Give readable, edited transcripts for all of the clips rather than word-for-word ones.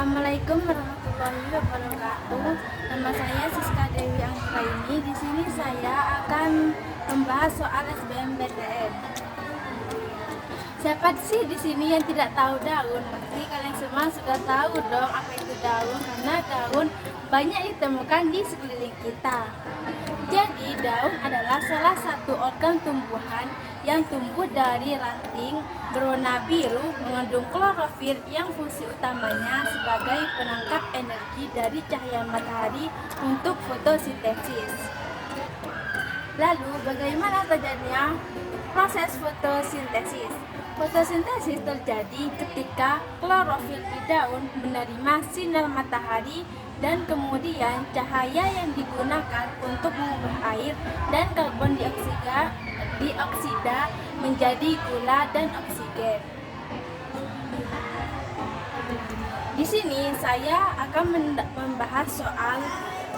Assalamualaikum warahmatullahi wabarakatuh. Nama saya Siska Dewi Anggraini. Di sini saya akan membahas soal SBMPTN. Siapa sih di sini yang tidak tahu daun? Pasti kalian semua sudah tahu dong apa itu daun, karena daun banyak ditemukan di sekeliling kita. Jadi daun adalah salah satu organ tumbuhan yang tumbuh dari ranting berwarna biru, mengandung klorofil yang fungsi utamanya sebagai penangkap energi dari cahaya matahari untuk fotosintesis. Lalu bagaimana terjadinya proses fotosintesis? Fotosintesis terjadi ketika klorofil di daun menerima sinar matahari dan kemudian cahaya yang digunakan untuk mengubah air dan karbon dioksida menjadi gula dan oksigen. Di sini saya akan membahas soal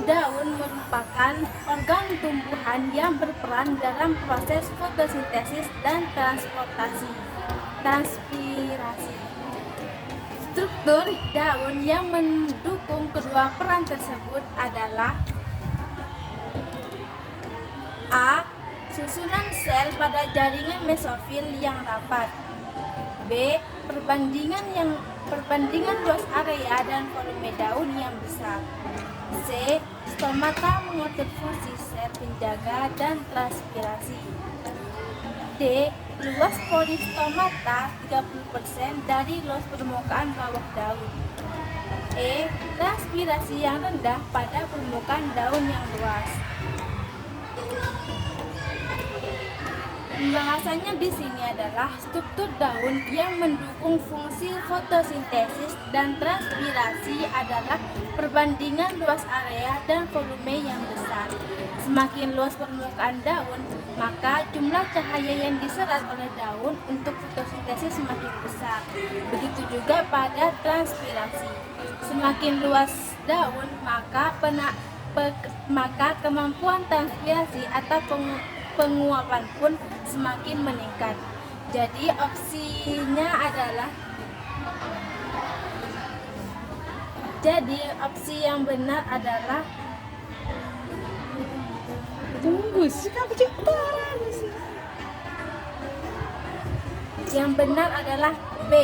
daun merupakan organ tumbuhan yang berperan dalam proses fotosintesis dan transpirasi. Struktur daun yang mendukung kedua peran tersebut adalah A. Susunan sel pada jaringan mesofil yang rapat. B. Perbandingan luas area dan volume daun yang besar. C. Stomata mengatur fungsi sel penjaga dan transpirasi. D. Luas pori stomata 30% dari luas permukaan bawah daun. E. Transpirasi yang rendah pada permukaan daun yang luas. Pembahasannya di sini adalah struktur daun yang mendukung fungsi fotosintesis dan transpirasi adalah perbandingan luas area dan volume yang besar. Semakin luas permukaan daun, maka jumlah cahaya yang diserap oleh daun untuk fotosintesis semakin besar. Begitu juga pada transpirasi. Semakin luas daun, maka kemampuan transpirasi atau penguapan pun semakin meningkat. Jadi opsi yang benar adalah B.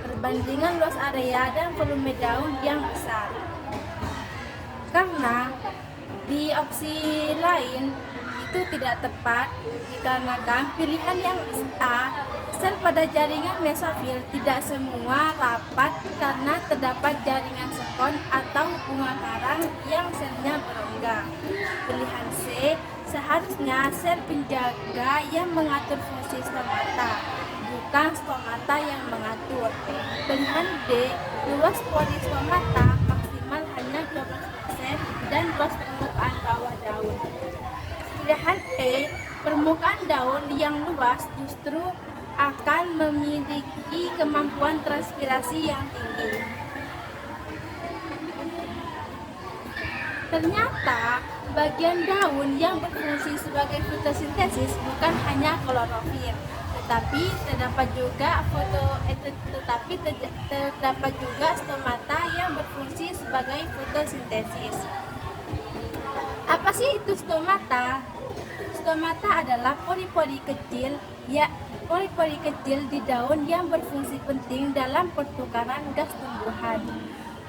Perbandingan luas area dan volume daun yang besar. Karena di opsi lain itu tidak tepat dikarenakan pilihan yang A, sel pada jaringan mesofil tidak semua rapat karena terdapat jaringan sekon atau bunga karang yang selnya berongga. Pilihan C, seharusnya sel penjaga yang mengatur fungsi stomata, bukan stomata yang mengatur. Pilihan D, luas pori stomata maksimal hanya 12% dan luas permukaan bawah daun. Pilihan E, permukaan daun yang luas justru akan memiliki kemampuan transpirasi yang tinggi. Ternyata bagian daun yang berfungsi sebagai fotosintesis bukan hanya klorofil, tetapi terdapat juga stomata yang berfungsi sebagai fotosintesis. Apa sih itu stomata? Stomata adalah pori-pori kecil di daun yang berfungsi penting dalam pertukaran gas tumbuhan.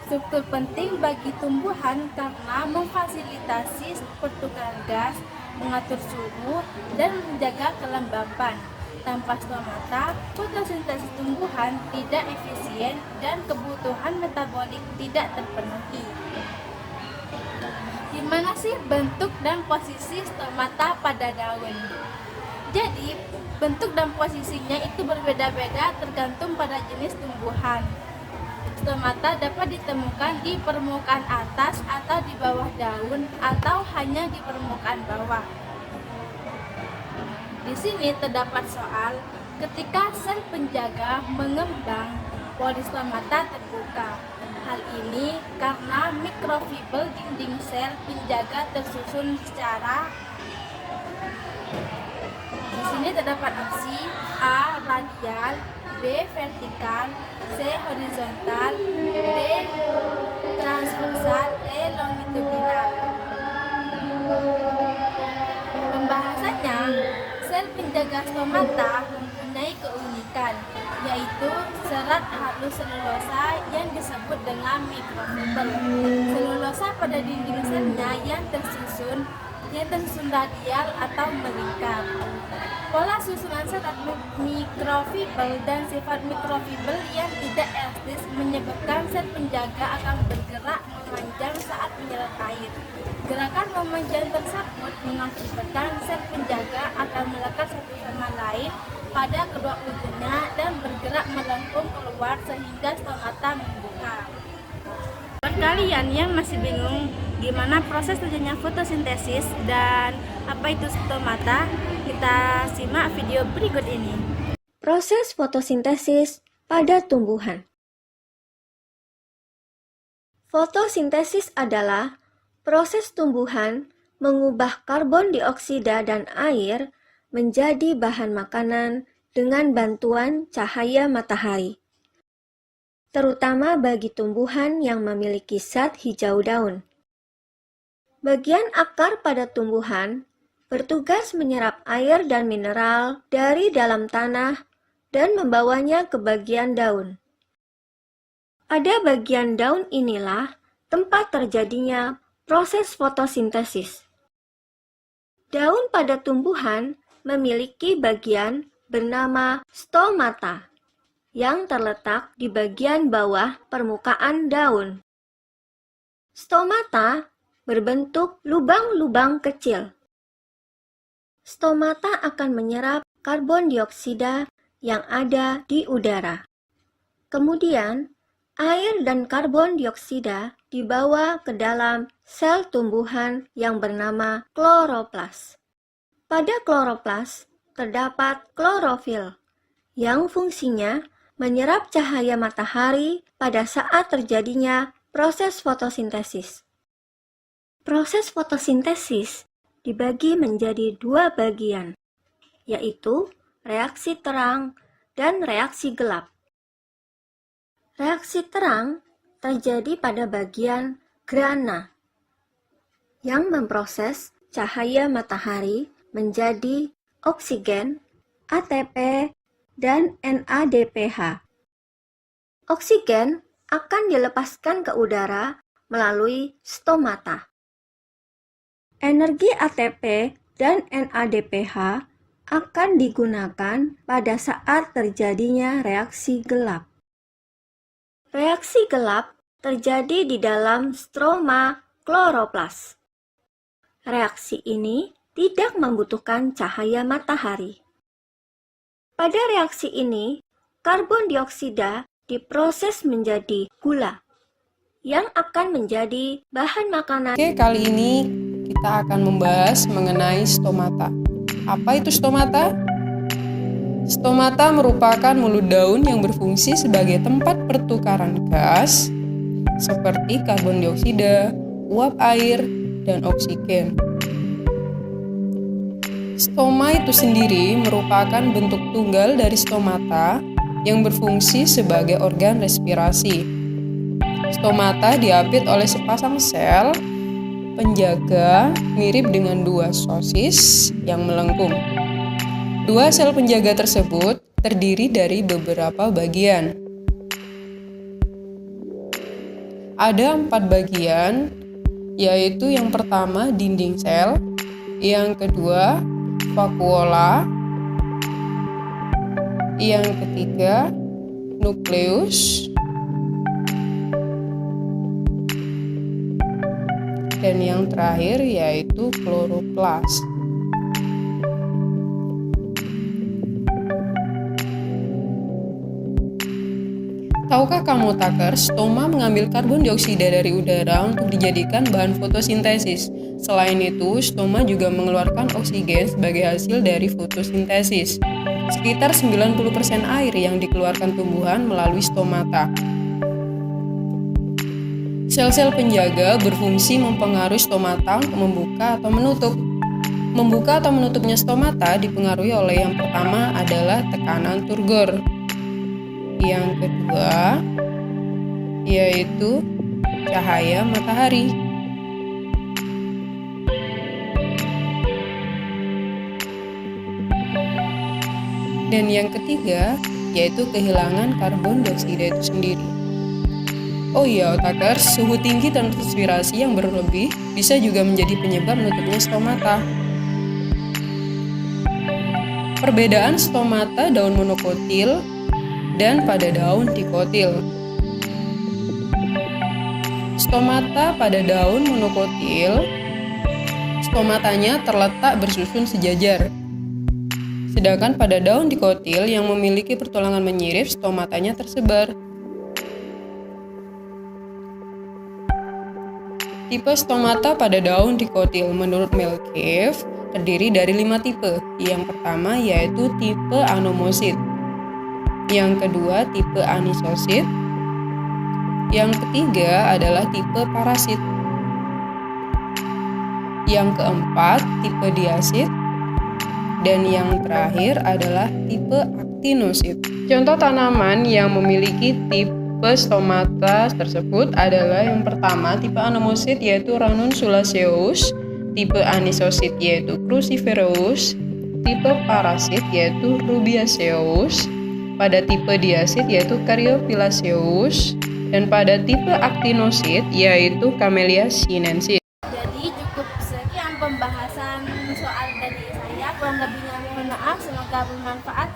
Struktur penting bagi tumbuhan karena memfasilitasi pertukaran gas, mengatur suhu, dan menjaga kelembapan. Tanpa stomata, fotosintesis tumbuhan tidak efisien dan kebutuhan metabolik tidak terpenuhi. Gimana sih bentuk dan posisi stomata pada daun? Jadi, bentuk dan posisinya itu berbeda-beda tergantung pada jenis tumbuhan. Stomata dapat ditemukan di permukaan atas atau di bawah daun atau hanya di permukaan bawah. Di sini terdapat soal, ketika sel penjaga mengembang, pori stomata terbuka. Hal ini karena mikrofibel dinding sel penjaga tersusun secara. Di sini terdapat opsi A. radial, B. vertikal, C. horizontal, D. disebut dengan mikrofibel. Selulosa pada dinding selnya yang tersusun radial atau melingkar. Pola susunan sel mikrofibel dan sifat mikrofibel yang tidak elastis menyebabkan sel penjaga akan bergerak memanjang saat menyerap air. Gerakan memanjang tersebut mengakibatkan sel penjaga akan melekat satu sama lain pada kedua ujungnya dan bergerak melengkung keluar sehingga stomata membuka. Buat kalian yang masih bingung gimana proses terjadinya fotosintesis dan apa itu stomata, kita simak video berikut ini. Proses fotosintesis pada tumbuhan. Fotosintesis adalah proses tumbuhan mengubah karbon dioksida dan air menjadi bahan makanan dengan bantuan cahaya matahari, terutama bagi tumbuhan yang memiliki zat hijau daun. Bagian akar pada tumbuhan bertugas menyerap air dan mineral dari dalam tanah dan membawanya ke bagian daun. Pada bagian daun inilah tempat terjadinya proses fotosintesis. Daun pada tumbuhan memiliki bagian bernama stomata yang terletak di bagian bawah permukaan daun. Stomata berbentuk lubang-lubang kecil. Stomata akan menyerap karbon dioksida yang ada di udara. Kemudian, air dan karbon dioksida dibawa ke dalam sel tumbuhan yang bernama kloroplas. Pada kloroplas terdapat klorofil yang fungsinya menyerap cahaya matahari pada saat terjadinya proses fotosintesis. Proses fotosintesis dibagi menjadi dua bagian, yaitu reaksi terang dan reaksi gelap. Reaksi terang terjadi pada bagian grana yang memproses cahaya matahari menjadi oksigen, ATP, dan NADPH. Oksigen akan dilepaskan ke udara melalui stomata. Energi ATP dan NADPH akan digunakan pada saat terjadinya reaksi gelap. Reaksi gelap terjadi di dalam stroma kloroplas. Reaksi ini tidak membutuhkan cahaya matahari. Pada reaksi ini, karbon dioksida diproses menjadi gula yang akan menjadi bahan makanan. Oke, kali ini kita akan membahas mengenai stomata. Apa itu stomata? Stomata merupakan mulut daun yang berfungsi sebagai tempat pertukaran gas seperti karbon dioksida, uap air, dan oksigen. Stoma itu sendiri merupakan bentuk tunggal dari stomata yang berfungsi sebagai organ respirasi. Stomata diapit oleh sepasang sel penjaga mirip dengan dua sosis yang melengkung. Dua sel penjaga tersebut terdiri dari beberapa bagian. Ada 4 bagian, yaitu yang pertama dinding sel, yang kedua vakuola, yang ketiga nukleus, dan yang terakhir yaitu kloroplas. Tahukah kamu, Tucker, stoma mengambil karbon dioksida dari udara untuk dijadikan bahan fotosintesis. Selain itu, stoma juga mengeluarkan oksigen sebagai hasil dari fotosintesis. Sekitar 90% air yang dikeluarkan tumbuhan melalui stomata. Sel-sel penjaga berfungsi mempengaruhi stomata untuk membuka atau menutup. Membuka atau menutupnya stomata dipengaruhi oleh yang pertama adalah tekanan turgor. Yang kedua yaitu cahaya matahari. Dan yang ketiga yaitu kehilangan karbon dioksida itu sendiri. Oh iya, otakers, suhu tinggi transpirasi yang berlebih bisa juga menjadi penyebab nutupnya stomata. Perbedaan stomata daun monokotil dan pada daun dikotil. Stomata pada daun monokotil, stomatanya terletak bersusun sejajar. Sedangkan pada daun dikotil yang memiliki pertulangan menyirip, stomatanya tersebar. Tipe stomata pada daun dikotil menurut Melcave terdiri dari 5 tipe. Yang pertama yaitu tipe anomosit. Yang kedua tipe anisosit. Yang ketiga adalah tipe parasit. Yang keempat tipe diasit. Dan yang terakhir adalah tipe actinosit. Contoh tanaman yang memiliki tipe stomata tersebut adalah yang pertama tipe anomosit yaitu Ranunculaceous, tipe anisosit yaitu Cruciferous, tipe parasit yaitu Rubiaceous, pada tipe diasit yaitu Caryophyllaceous, dan pada tipe actinosit yaitu Camellia sinensis. Jadi cukup sekian pembahasan soal dari saya, kurang lebihnya mohon maaf, semoga bermanfaat.